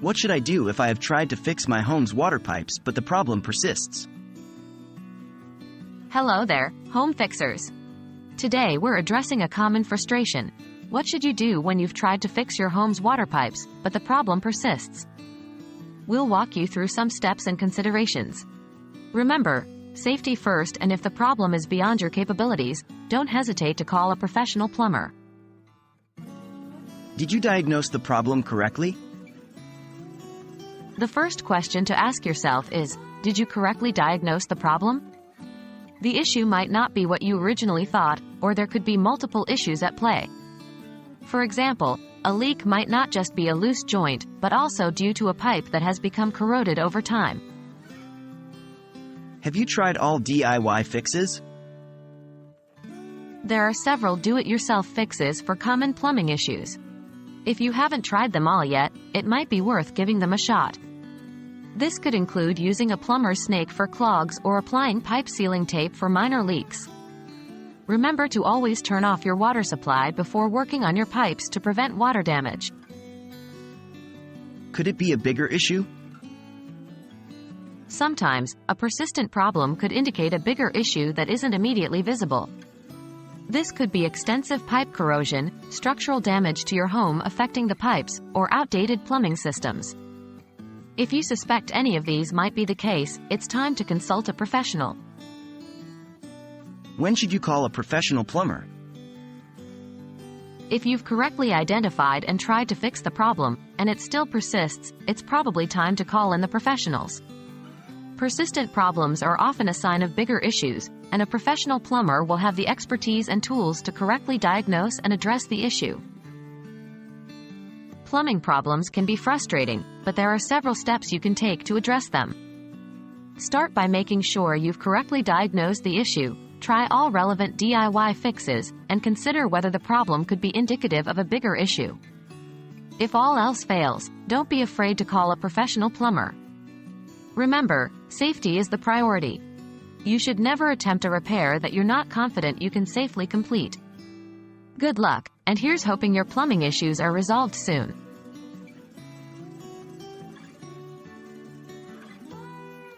What should I do if I have tried to fix my home's water pipes but the problem persists? Hello there, home fixers. Today we're addressing a common frustration. What should you do when you've tried to fix your home's water pipes, but the problem persists? We'll walk you through some steps and considerations. Remember, safety first, and if the problem is beyond your capabilities, don't hesitate to call a professional plumber. Did you diagnose the problem correctly? The first question to ask yourself is, did you correctly diagnose the problem? The issue might not be what you originally thought, or there could be multiple issues at play. For example, a leak might not just be a loose joint, but also due to a pipe that has become corroded over time. Have you tried all DIY fixes? There are several do-it-yourself fixes for common plumbing issues. If you haven't tried them all yet, it might be worth giving them a shot. This could include using a plumber's snake for clogs or applying pipe sealing tape for minor leaks. Remember to always turn off your water supply before working on your pipes to prevent water damage. Could it be a bigger issue? Sometimes, a persistent problem could indicate a bigger issue that isn't immediately visible. This could be extensive pipe corrosion, structural damage to your home affecting the pipes, or outdated plumbing systems. If you suspect any of these might be the case, it's time to consult a professional. When should you call a professional plumber? If you've correctly identified and tried to fix the problem, and it still persists, it's probably time to call in the professionals. Persistent problems are often a sign of bigger issues, and a professional plumber will have the expertise and tools to correctly diagnose and address the issue. Plumbing problems can be frustrating, but there are several steps you can take to address them. Start by making sure you've correctly diagnosed the issue, try all relevant DIY fixes, and consider whether the problem could be indicative of a bigger issue. If all else fails, don't be afraid to call a professional plumber. Remember, safety is the priority. You should never attempt a repair that you're not confident you can safely complete. Good luck, and here's hoping your plumbing issues are resolved soon.